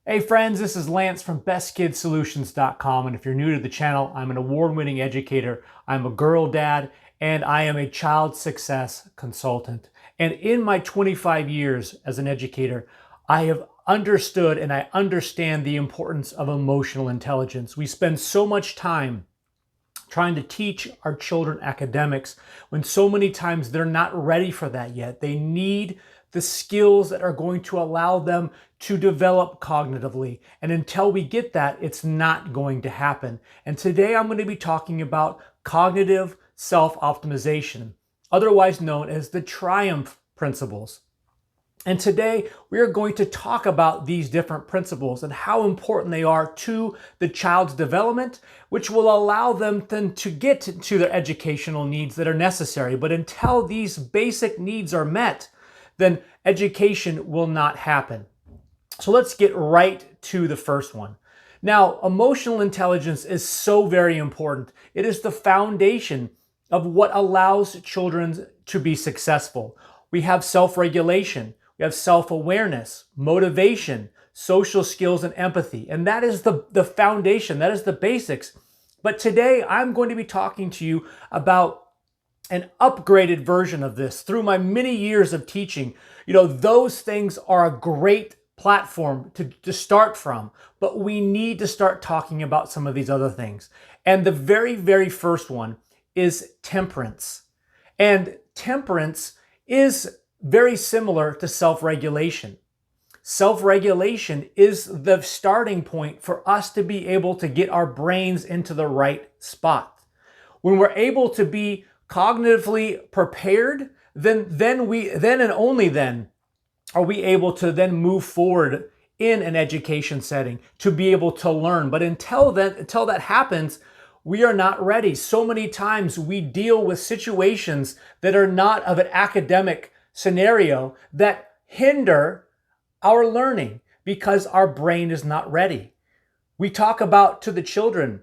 Hey friends, this is Lance from BestKidSolutions.com, and if you're new to the channel, I'm an award-winning educator, I'm a girl dad, and I am a child success consultant. And in my 25 years as an educator, I have understood and I understand the importance of emotional intelligence. We spend so much time trying to teach our children academics when so many times they're not ready for that yet. They need the skills that are going to allow them to develop cognitively. And until we get that, it's not going to happen. And today I'm going to be talking about cognitive self-optimization, otherwise known as the Triumph principles. And today we are going to talk about these different principles and how important they are to the child's development, which will allow them then to get to their educational needs that are necessary. But until these basic needs are met, then education will not happen. So let's get right to the first one. Now, emotional intelligence is so very important. It is the foundation of what allows children to be successful. We have self-regulation. We have self-awareness, motivation, social skills, and empathy. And that is the foundation. That is the basics. But today I'm going to be talking to you about an upgraded version of this through my many years of teaching. Those things are a great platform to start from, but we need to start talking about some of these other things. And the very, very first one is temperance. And temperance is very similar to self-regulation. Self-regulation is the starting point for us to be able to get our brains into the right spot. When we're able to be cognitively prepared, then and only then are we able to then move forward in an education setting to be able to learn. But until that happens, we are not ready. So many times we deal with situations that are not of an academic scenario that hinder our learning because our brain is not ready. We talk about to the children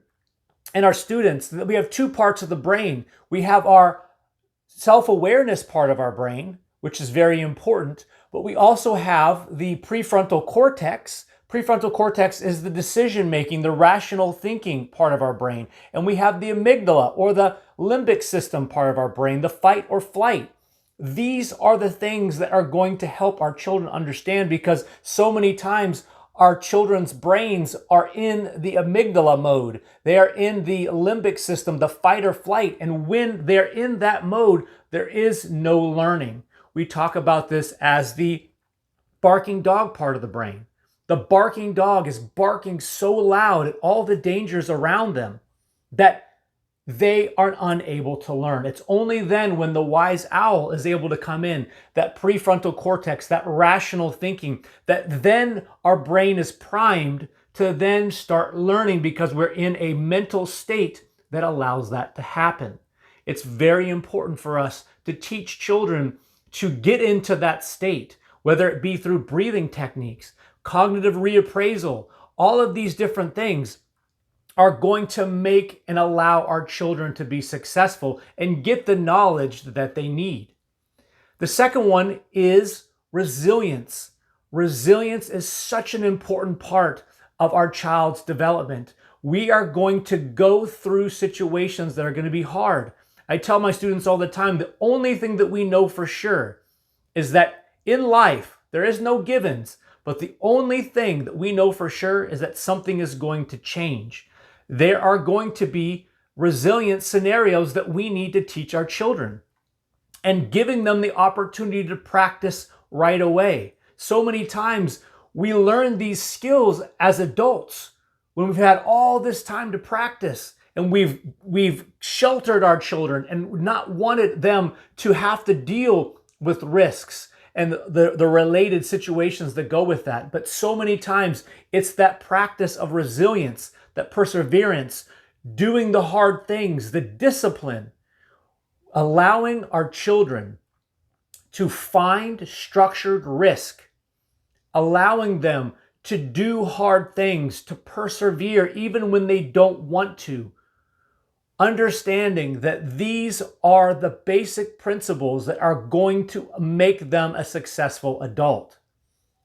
and our students that we have two parts of the brain. We have our self-awareness part of our brain, which is very important, but we also have the prefrontal cortex. Prefrontal cortex is the decision-making, the rational thinking part of our brain. And we have the amygdala, or the limbic system part of our brain, the fight or flight. These are the things that are going to help our children understand, because so many times our children's brains are in the amygdala mode. They are in the limbic system, the fight or flight. And when they're in that mode, there is no learning. We talk about this as the barking dog part of the brain. The barking dog is barking so loud at all the dangers around them that they are unable to learn. It's only then when the wise owl is able to come in, that prefrontal cortex, that rational thinking, that then our brain is primed to then start learning, because we're in a mental state that allows that to happen. It's very important for us to teach children to get into that state, whether it be through breathing techniques, cognitive reappraisal. All of these different things are going to make and allow our children to be successful and get the knowledge that they need. The second one is resilience. Resilience is such an important part of our child's development. We are going to go through situations that are going to be hard. I tell my students all the time, the only thing that we know for sure is that in life, there is no givens, but the only thing that we know for sure is that something is going to change. There are going to be resilient scenarios that we need to teach our children, and giving them the opportunity to practice right away. So many times we learn these skills as adults when we've had all this time to practice, and we've sheltered our children and not wanted them to have to deal with risks and the related situations that go with that. But so many times it's that practice of resilience, that perseverance, doing the hard things, the discipline, allowing our children to find structured risk, allowing them to do hard things, to persevere even when they don't want to. Understanding that these are the basic principles that are going to make them a successful adult.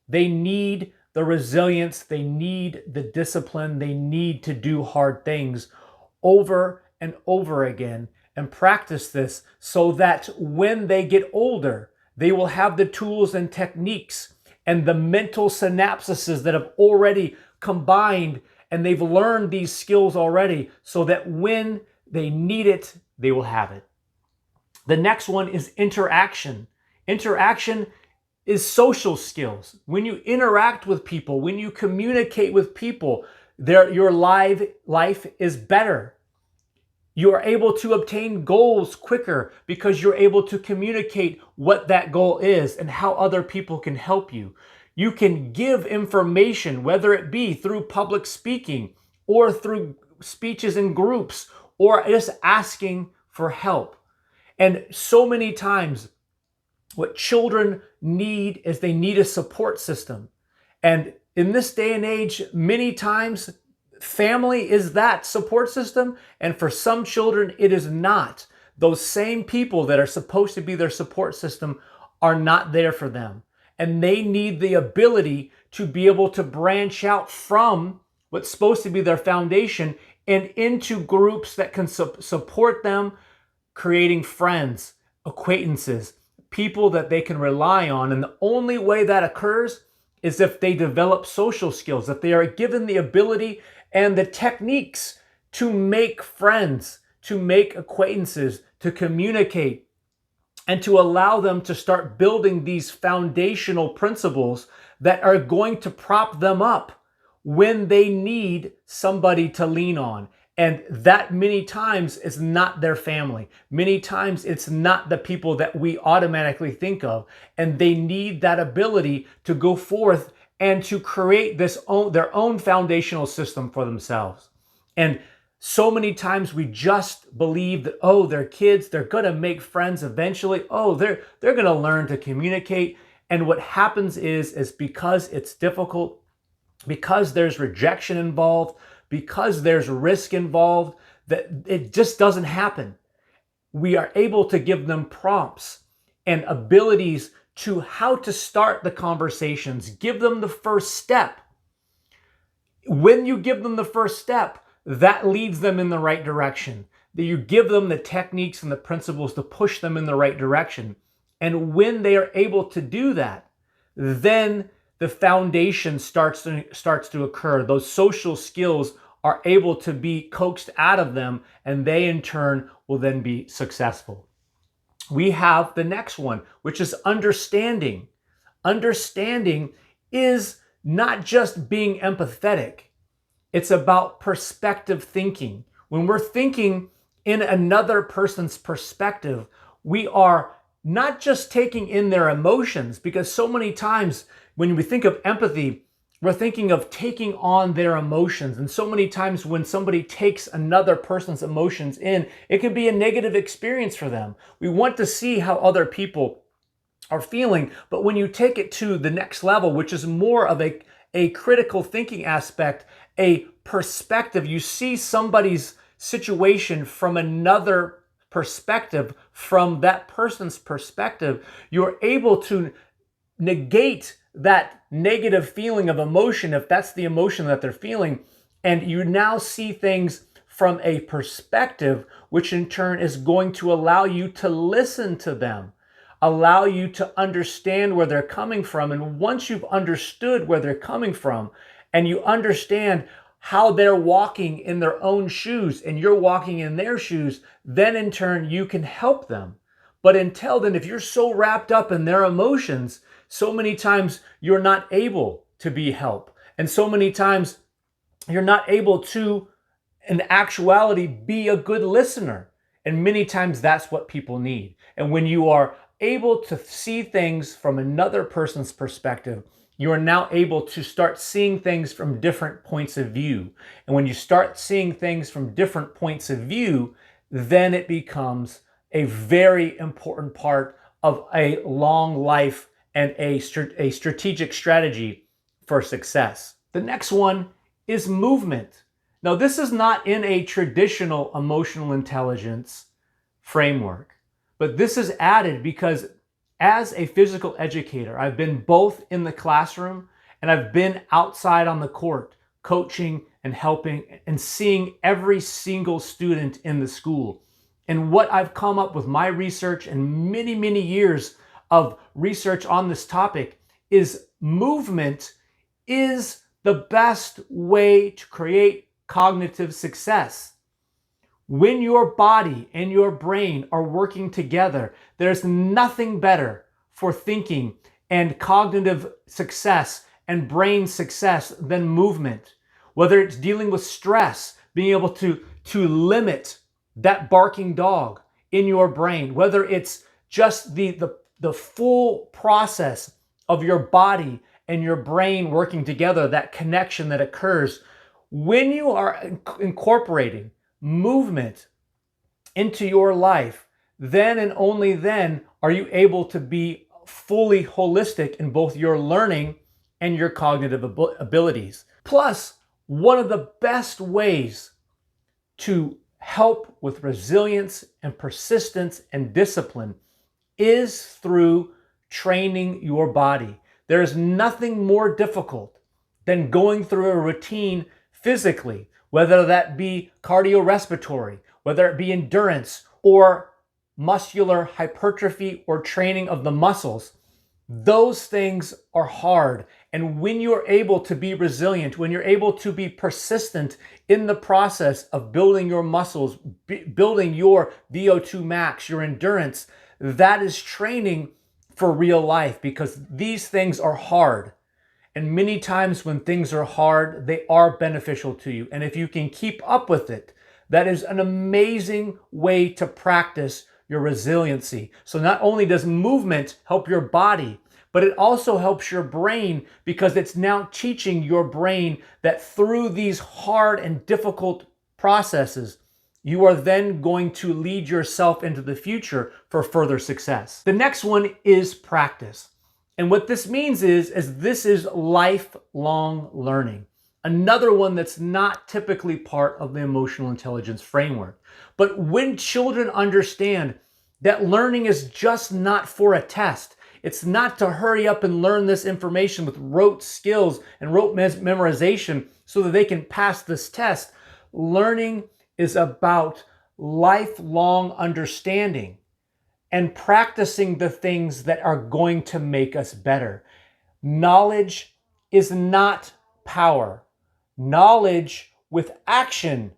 They need the the resilience, they need the discipline, they need to do hard things over and over again and practice this so that when they get older, they will have the tools and techniques and the mental synapses that have already combined, and they've learned these skills already so that when they need it, they will have it. The next one is interaction. Interaction is social skills. When you interact with people, when you communicate with people, your life is better. You are able to obtain goals quicker because you're able to communicate what that goal is and how other people can help you. You can give information, whether it be through public speaking or through speeches in groups or just asking for help. And so many times, what children need is they need a support system. And in this day and age, many times, family is that support system, and for some children, it is not. Those same people that are supposed to be their support system are not there for them. And they need the ability to be able to branch out from what's supposed to be their foundation and into groups that can support them, creating friends, acquaintances, people that they can rely on. And the only way that occurs is if they develop social skills, if they are given the ability and the techniques to make friends, to make acquaintances, to communicate, and to allow them to start building these foundational principles that are going to prop them up when they need somebody to lean on. And that many times is not their family. Many times it's not the people that we automatically think of. And they need that ability to go forth and to create their own foundational system for themselves. And so many times we just believe that, oh, they're kids, they're going to make friends eventually. Oh, they're going to learn to communicate. And what happens is because it's difficult, because there's rejection involved, because there's risk involved, that it just doesn't happen. We are able to give them prompts and abilities to how to start the conversations, give them the first step. When you give them the first step, that leads them in the right direction. That you give them the techniques and the principles to push them in the right direction. And when they are able to do that, then the foundation starts to occur. Those social skills are able to be coaxed out of them, and they in turn will then be successful. We have the next one, which is understanding. Understanding is not just being empathetic. It's about perspective thinking. When we're thinking in another person's perspective, we are not just taking in their emotions, because so many times when we think of empathy, we're thinking of taking on their emotions. And so many times when somebody takes another person's emotions in, it can be a negative experience for them. We want to see how other people are feeling, but when you take it to the next level, which is more of a critical thinking aspect, a perspective, you see somebody's situation from another perspective, from that person's perspective, you're able to negate that negative feeling of emotion, if that's the emotion that they're feeling, and you now see things from a perspective, which in turn is going to allow you to listen to them, allow you to understand where they're coming from. And once you've understood where they're coming from, and you understand how they're walking in their own shoes and you're walking in their shoes, then in turn you can help them. But until then, if you're so wrapped up in their emotions, so many times you're not able to be help. And so many times you're not able to, in actuality, be a good listener. And many times that's what people need. And when you are able to see things from another person's perspective, you are now able to start seeing things from different points of view. And when you start seeing things from different points of view, then it becomes a very important part of a long life and a strategic strategy for success. The next one is movement. Now, this is not in a traditional emotional intelligence framework, but this is added because as a physical educator, I've been both in the classroom And I've been outside on the court coaching and helping and seeing every single student in the school. And what I've come up with my research and many, many years of research on this topic is movement is the best way to create cognitive success. When your body and your brain are working together, there's nothing better for thinking and cognitive success and brain success than movement. Whether it's dealing with stress, being able to limit that barking dog in your brain, whether it's just the full process of your body and your brain working together, that connection that occurs when you are incorporating movement into your life, then and only then are you able to be fully holistic in both your learning and your cognitive abilities. Plus, one of the best ways to help with resilience and persistence and discipline is through training your body. There is nothing more difficult than going through a routine physically, whether that be cardiorespiratory, whether it be endurance or muscular hypertrophy or training of the muscles. Those things are hard. And when you're able to be resilient, when you're able to be persistent in the process of building your muscles, building your VO2 max, your endurance, that is training for real life, because these things are hard. And many times when things are hard, they are beneficial to you. And if you can keep up with it, that is an amazing way to practice your resiliency. So not only does movement help your body, but it also helps your brain, because it's now teaching your brain that through these hard and difficult processes, you are then going to lead yourself into the future for further success. The next one is practice. And what this means is this is lifelong learning. Another one that's not typically part of the emotional intelligence framework. But when children understand that learning is just not for a test, it's not to hurry up and learn this information with rote skills and rote memorization so that they can pass this test. Learning is about lifelong understanding and practicing the things that are going to make us better. Knowledge is not power. Knowledge with action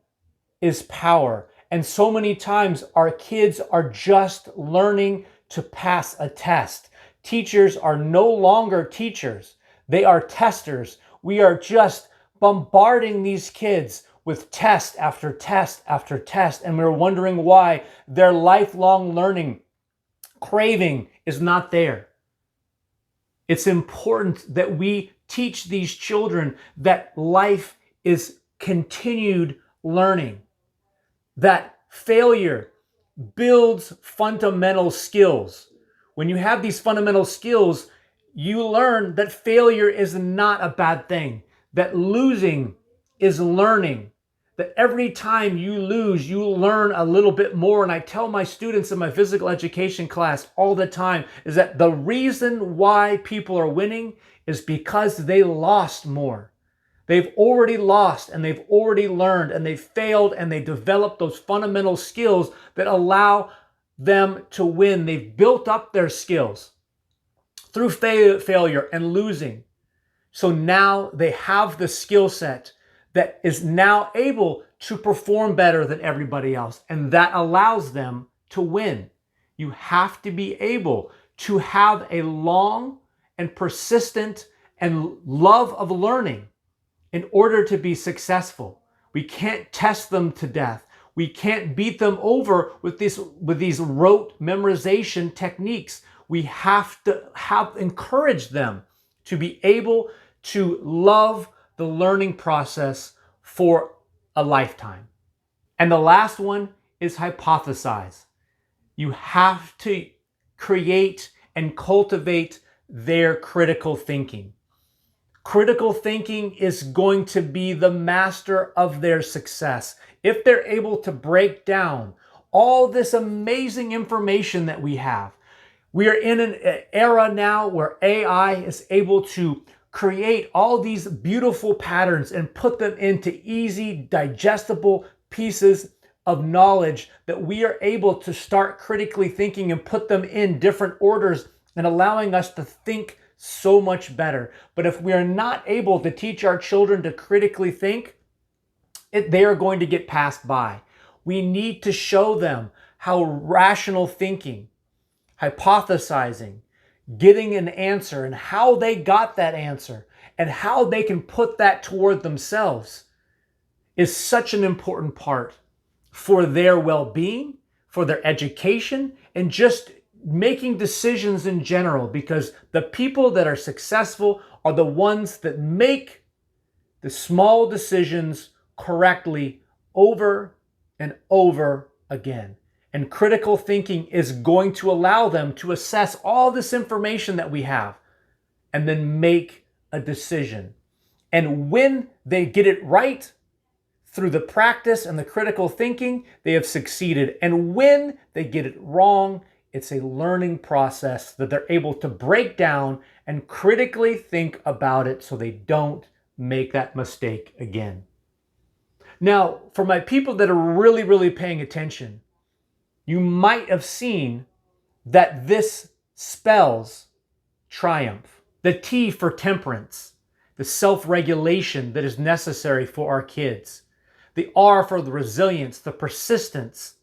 is power. And so many times our kids are just learning to pass a test. Teachers are no longer teachers. They are testers. We are just bombarding these kids with test after test after test, and we're wondering why their lifelong learning craving is not there. It's important that we teach these children that life is continued learning, that failure builds fundamental skills. When you have these fundamental skills, you learn that failure is not a bad thing, that losing is learning, that every time you lose, you learn a little bit more. And I tell my students in my physical education class all the time is that the reason why people are winning is because they lost more. They've already lost and they've already learned and they've failed and they developed those fundamental skills that allow them to win. They've built up their skills through failure and losing. So now they have the skill set that is now able to perform better than everybody else. And that allows them to win. You have to be able to have a long and persistent and love of learning in order to be successful. We can't test them to death. We can't beat them over with these rote memorization techniques. We have to encourage them to be able to love the learning process for a lifetime. And the last one is hypothesize. You have to create and cultivate their critical thinking. Critical thinking is going to be the master of their success. If they're able to break down all this amazing information that we have. We are in an era now where AI is able to create all these beautiful patterns and put them into easy, digestible pieces of knowledge that we are able to start critically thinking and put them in different orders and allowing us to think so much better. But if we are not able to teach our children to critically think, they are going to get passed by. We need to show them how rational thinking, hypothesizing, getting an answer, and how they got that answer, and how they can put that toward themselves is such an important part for their well-being, for their education, and just making decisions in general, because the people that are successful are the ones that make the small decisions correctly over and over again. And critical thinking is going to allow them to assess all this information that we have and then make a decision. And when they get it right through the practice and the critical thinking, they have succeeded. And when they get it wrong, it's a learning process that they're able to break down and critically think about it so they don't make that mistake again. Now, for my people that are really, really paying attention, you might have seen that this spells triumph. The T for temperance, the self-regulation that is necessary for our kids. The R for the resilience, the persistence,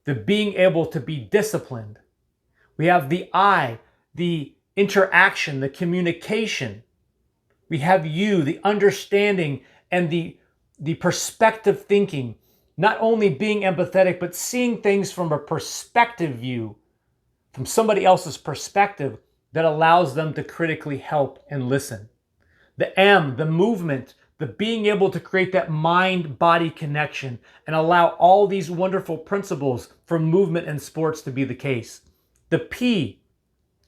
the being able to be disciplined. We have the I, the interaction, the communication. We have U, the understanding and the perspective thinking. Not only being empathetic, but seeing things from a perspective view, from somebody else's perspective that allows them to critically help and listen. The M, the movement, the being able to create that mind-body connection and allow all these wonderful principles for movement and sports to be the case. The P,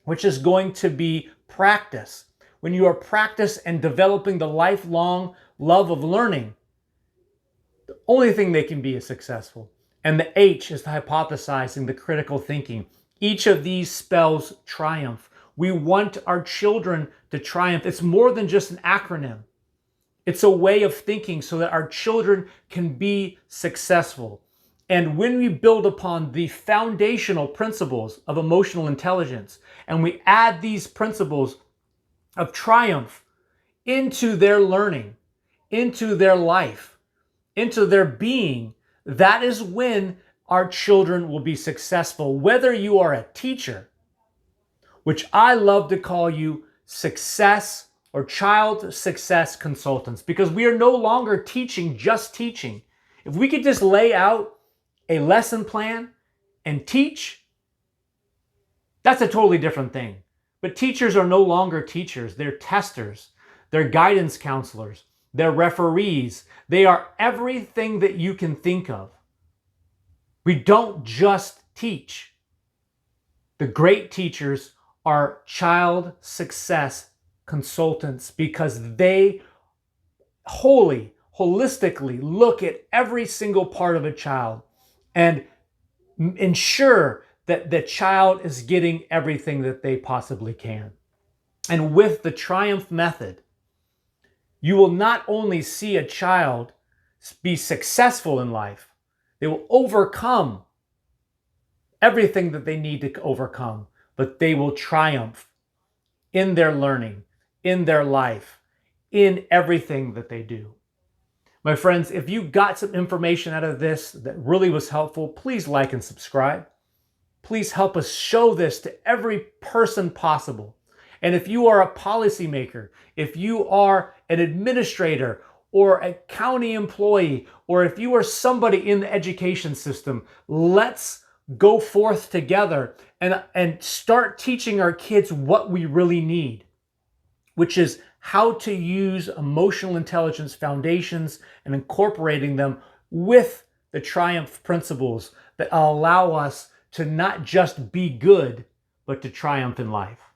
which is going to be practice. When you are practice and developing the lifelong love of learning, the only thing they can be is successful. And the H is the hypothesizing, the critical thinking. Each of these spells triumph. We want our children to triumph. It's more than just an acronym. It's a way of thinking so that our children can be successful. And when we build upon the foundational principles of emotional intelligence, and we add these principles of triumph into their learning, into their life, into their being, that is when our children will be successful. Whether you are a teacher, which I love to call you success or child success consultants, because we are no longer teaching just teaching. If we could just lay out a lesson plan and teach, that's a totally different thing. But teachers are no longer teachers. They're testers. They're guidance counselors. They're referees. They are everything that you can think of. We don't just teach. The great teachers are child success consultants because they holistically look at every single part of a child and ensure that the child is getting everything that they possibly can. And with the Triumph method, you will not only see a child be successful in life, they will overcome everything that they need to overcome, but they will triumph in their learning, in their life, in everything that they do. My friends, if you got some information out of this that really was helpful, please like and subscribe. Please help us show this to every person possible. And if you are a policymaker, if you are an administrator or a county employee, or if you are somebody in the education system, let's go forth together and start teaching our kids what we really need, which is how to use emotional intelligence foundations and incorporating them with the Triumph principles that allow us to not just be good, but to triumph in life.